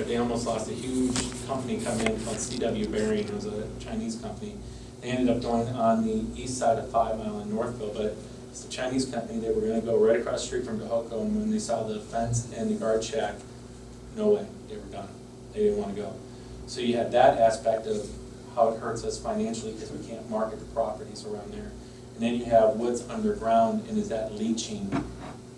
they almost lost a huge company come in called CW Bearing. It was a Chinese company. They ended up going on the east side of 5 Mile in Northville, but it's a Chinese company. They were going to go right across the street from DeHoco, and when they saw the fence and the guard shack, no way, they were done. They didn't want to go. So you had that aspect of how it hurts us financially because we can't market the properties around there. And then you have woods underground, and is that leaching,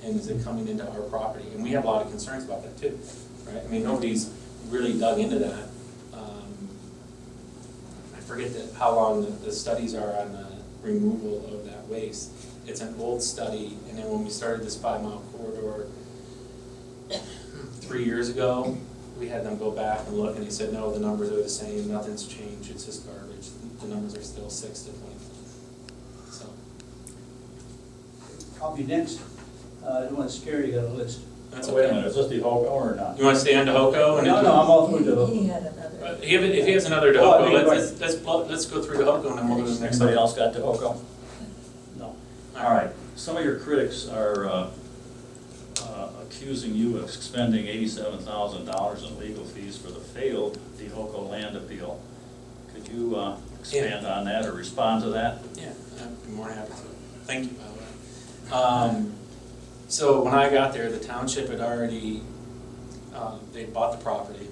and is it coming into our property? And we have a lot of concerns about that too, right? I mean, nobody's really dug into that. I forget how long the studies are on the removal of that waste. It's an old study, and then when we started this 5 Mile corridor 3 years ago, we had them go back and look, and they said, no, the numbers are the same, nothing's changed, it's just garbage. The numbers are still 6 to 20. So. I'll be next. I don't want to scare you, got a list. That's Wait a okay. minute, is this DeHoco or not? You want to stay on DeHoco? And No, I'm all through DeHoco. He had another. If he has another Oh, I DeHoco, mean, let's go through DeHoco and then we'll go to the next Anybody one. else got DeHoco? No. All right, some of your critics are accusing you of expending $87,000 in legal fees for the failed DeHoco land appeal. Could you expand on that or respond to that? Yeah, I'd be more than happy to. Thank you, by the way. So when I got there, the township had already, they bought the property.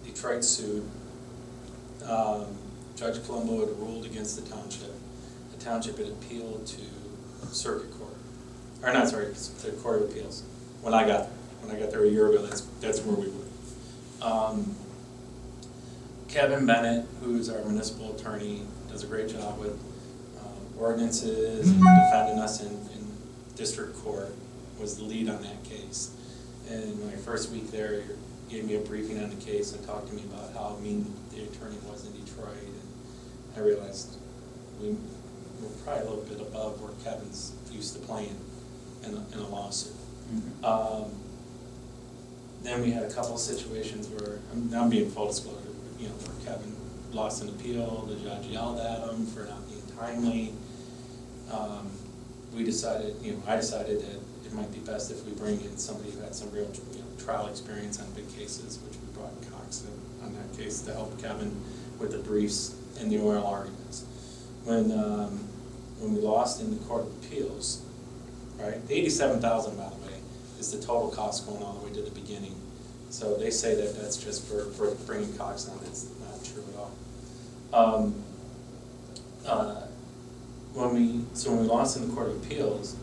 Detroit sued. Judge Colombo had ruled against the township. The township had appealed to circuit court, or not, sorry, to the Court of Appeals. When I got there a year ago, that's where we were. Kevin Bennett, who's our municipal attorney, does a great job with ordinances and defending us in district court, was the lead on that case. And my first week there, he gave me a briefing on the case and talked to me about how mean the attorney was in Detroit. And I realized we're probably a little bit above where Kevin's used to playing in a lawsuit. Mm-hmm. Then we had a couple of situations where, I'm being full disclosure, where Kevin lost an appeal, the judge yelled at him for not being timely. I decided that it might be best if we bring in somebody who had some real trial experience on big cases, which we brought Cox in on that case to help Kevin with the briefs and the oral arguments. When we lost in the Court of Appeals, right, the $87,000, by the way, is the total cost going all the way to the beginning. So they say that that's just for bringing Cox on. That's not true at all. When we lost in the Court of Appeals,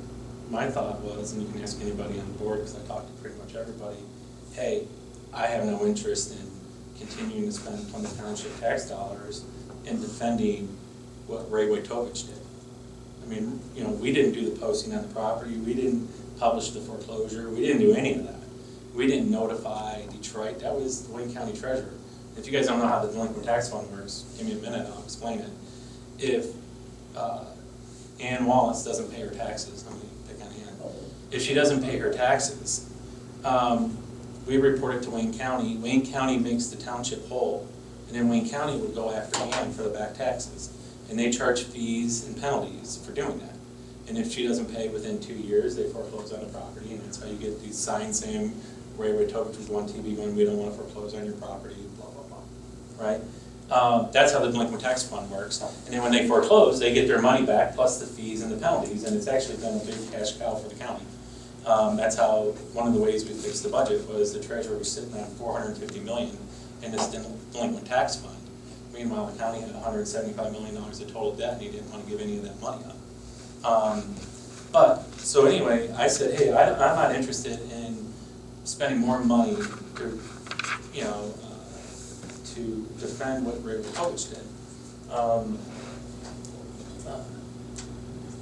my thought was, and you can ask anybody on the board because I talked to pretty much everybody, hey, I have no interest in continuing to spend Plymouth Township tax dollars in defending what Ray Wojtovich did. I mean, we didn't do the posting on the property, we didn't publish the foreclosure, we didn't do any of that. We didn't notify Detroit, that was the Wayne County Treasurer. If you guys don't know how the delinquent tax fund works, give me a minute, I'll explain it. If Ann Wallace doesn't pay her taxes, I'm going to pick on Ann. If she doesn't pay her taxes, we report it to Wayne County. Wayne County makes the township whole, and then Wayne County would go after Ann for the back taxes. And they charge fees and penalties for doing that. And if she doesn't pay within 2 years, they foreclose on the property, and that's how you get these signs saying Ray Wojtovich was on TV going, we don't want to foreclose on your property, blah, blah, blah, right? That's how the delinquent tax fund works. And then when they foreclose, they get their money back plus the fees and the penalties, and it's actually been a big cash cow for the county. That's how, one of the ways we fixed the budget was the treasurer was sitting on $450 million in this delinquent tax fund. Meanwhile, the county had $175 million of total debt, and he didn't want to give any of that money up. So anyway, I said, hey, I'm not interested in spending more money to defend what Ray Wojtovich did.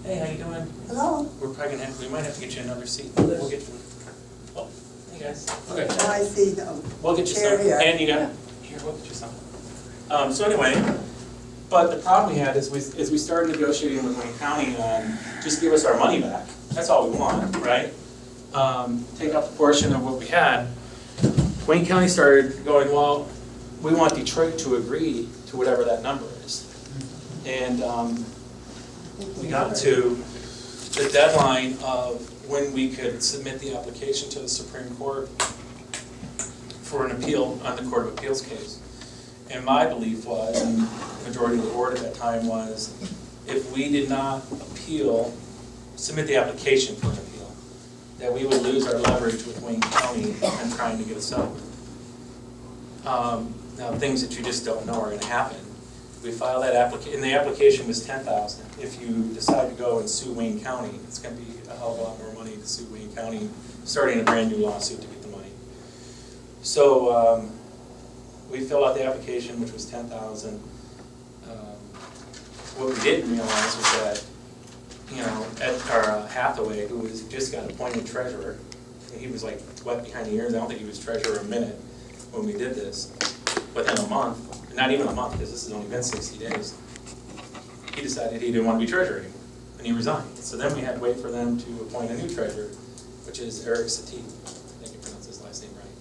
Hey, how you doing? Hello. We're probably we might have to get you another seat. We'll get you. Oh, hey guys. Okay. Now I see We'll get you chair some. here. And you got here. We'll get you some. So anyway, but the problem we had is we started negotiating with Wayne County on just give us our money back. That's all we want, right? Take up a portion of what we had. Wayne County started going, well, we want Detroit to agree to whatever that number is. And we got to the deadline of when we could submit the application to the Supreme Court for an appeal on the Court of Appeals case. And my belief was, and the majority of the board at that time was, if we did not submit the application for an appeal, that we would lose our leverage with Wayne County in trying to get a settlement. Now, things that you just don't know are gonna happen. We file that application, and the application was $10,000. If you decide to go and sue Wayne County, it's gonna be a hell of a lot more money to sue Wayne County, starting a brand new lawsuit to get the money. So, we filled out the application, which was $10,000. What we didn't realize was that, Hathaway, who was just got appointed treasurer, he was like wet behind the ears. I don't think he was treasurer a minute when we did this. Within a month, not even a month, because this has only been 60 days, he decided he didn't want to be treasurer anymore, and he resigned. So then we had to wait for them to appoint a new treasurer, which is Eric Satie, I think you pronounce his last name right,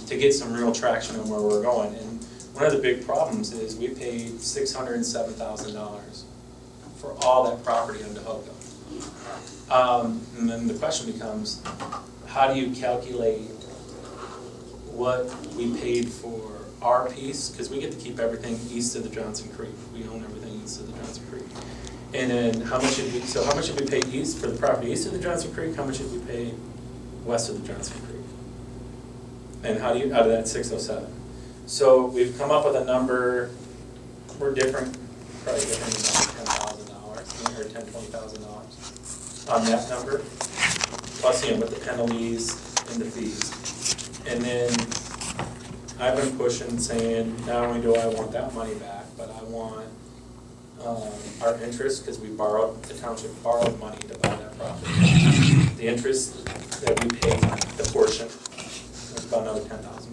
to get some real traction on where we're going. And one of the big problems is we paid $607,000 for all that property on DeHoco. And then the question becomes, how do you calculate what we paid for our piece? Because we get to keep everything east of the Johnson Creek. We own everything east of the Johnson Creek. And then how much did we pay east for the property east of the Johnson Creek? How much did we pay west of the Johnson Creek? And how do you, out of that 607? So we've come up with a number, we're different, probably different about $10,000, or $20,000 on that number, plus, with the penalties and the fees. And then I've been pushing, saying, not only do I want that money back, but I want our interest, because the township borrowed money to buy that property. The interest that we paid, the portion, was about another $10,000.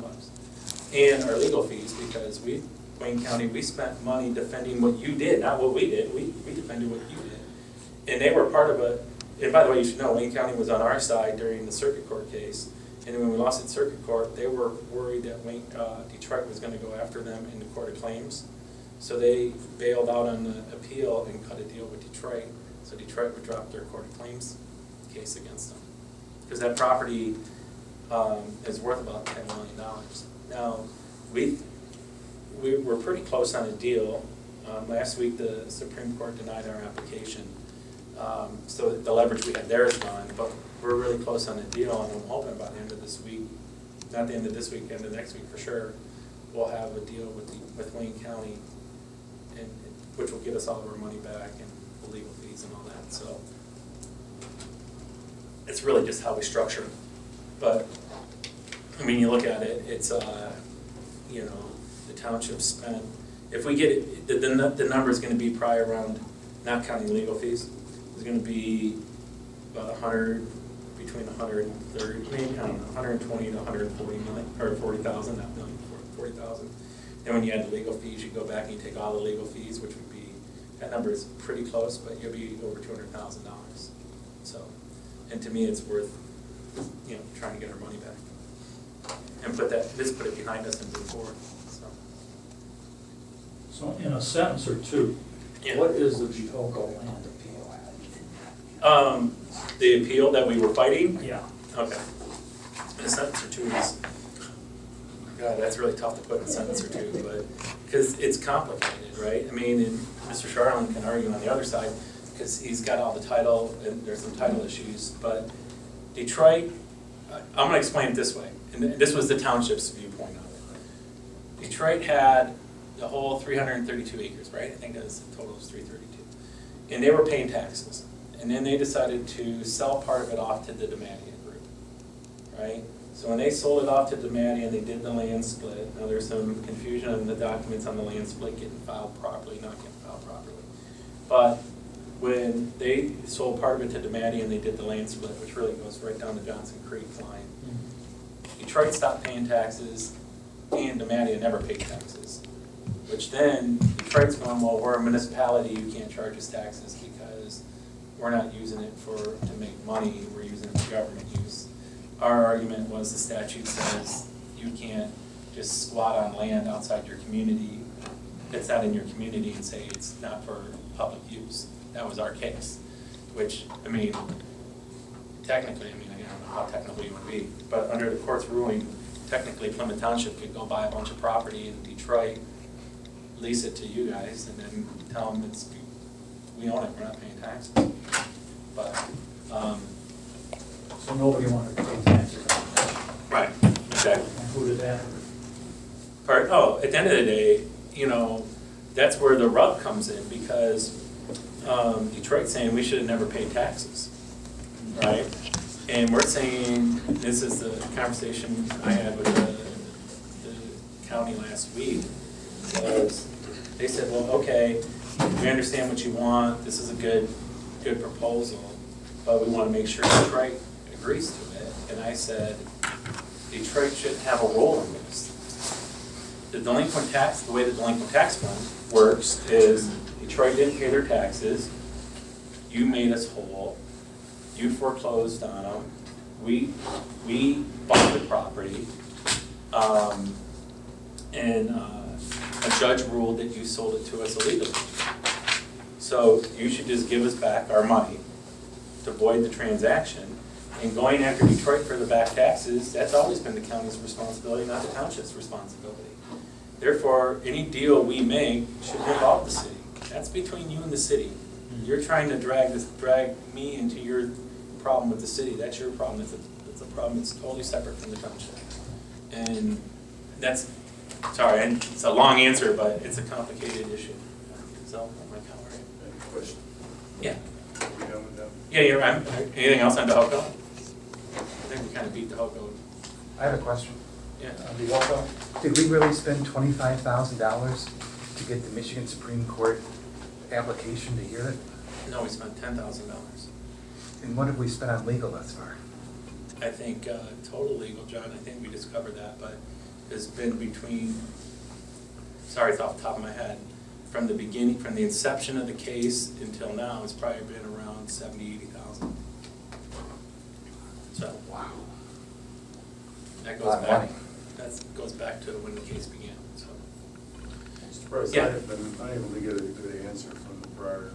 And our legal fees, because Wayne County, we spent money defending what you did, not what we did. We defended what you did. And they were part of it. And by the way, you should know, Wayne County was on our side during the circuit court case. And when we lost in circuit court, they were worried that Detroit was going to go after them in the court of claims. So they bailed out on the appeal and cut a deal with Detroit. So Detroit would drop their court of claims case against them. Because that property is worth about $10 million. Now, we were pretty close on a deal. Last week, the Supreme Court denied our application. So the leverage we had there is gone, but we're really close on a deal, and I'm hoping by the end of this week, not the end of this week, end of next week for sure, we'll have a deal with Wayne County, and which will get us all of our money back and the legal fees and all that. So it's really just how we structure it. But I mean, you look at it, it's the township spent. If we get it, the number is going to be probably around, not counting legal fees, is going to be about 100, between 130, maybe, I don't know, 120 to 140 million, or 40,000, not million, 40,000. Then when you add the legal fees, you go back and you take all the legal fees, which would be, that number is pretty close, but you'll be over $200,000. So, and to me, it's worth, trying to get our money back and put it behind us and move forward. So in a sentence or two, Yeah. what is the DeHoco land appeal? The appeal that we were fighting. Yeah. Okay. In a sentence or two is, God, that's really tough to put in a sentence or two, but, because it's complicated, right? I mean, and Mr. Charlin can argue on the other side, because he's got all the title, and there's some title issues, but Detroit, I'm gonna explain it this way, and this was the township's viewpoint of it. Detroit had the whole 332 acres, right? I think the total was 332. And they were paying taxes. And then they decided to sell part of it off to the Demadian group, right? So when they sold it off to Demadian, they did the land split. Now there's some confusion on the documents on the land split getting filed properly, not getting filed properly. But when they sold part of it to Demadian, they did the land split, which really goes right down the Johnson Creek line. Detroit stopped paying taxes, and Demadian never paid taxes. Which then, Detroit's going, well, we're a municipality, you can't charge us taxes because we're not using it to make money, we're using it for government use. Our argument was the statute says you can't just squat on land outside your community, that's not in your community, and say it's not for public use. That was our case, which, I mean, technically, I don't know how technical you would be, but under the court's ruling, technically Plymouth Township could go buy a bunch of property in Detroit, lease it to you guys, and then tell them we own it, we're not paying taxes. But, So nobody wanted to pay taxes on that. right, exactly. And who did that? At the end of the day, that's where the rub comes in, because Detroit's saying we should have never paid taxes, right? And we're saying, this is the conversation I had with the county last week, was they said, well, okay, we understand what you want, this is a good proposal, but we want to make sure Detroit agrees to it. And I said, Detroit should have a role in this. The way the delinquent tax fund works is Detroit didn't pay their taxes, you made us whole, you foreclosed on them, we bought the property, and a judge ruled that you sold it to us illegally. So you should just give us back our money to void the transaction. And going after Detroit for the back taxes, that's always been the county's responsibility, not the township's responsibility. Therefore, any deal we make should involve the city. That's between you and the city. You're trying to drag me into your problem with the city. That's your problem. It's a problem that's totally separate from the township. And that's, sorry, and it's a long answer, but it's a complicated issue. So, am I covered? Any question? Yeah. Are we done with that? Yeah, you're right. Anything else on DeHoco? I think we kind of beat DeHoco. I have a question. Yeah. DeHoco? Did we really spend $25,000 to get the Michigan Supreme Court application to hear it? No, we spent $10,000. And what have we spent on legal thus far? I think total legal, John, I think we just covered that, but it's been between, sorry, it's off the top of my head, from the beginning, from the inception of the case until now, it's probably been around 70, 80,000. So, Wow. that A goes lot of back, money. that goes back to when the case began, so. Mr. Price, Yeah. I have been unable to get a good answer from the prior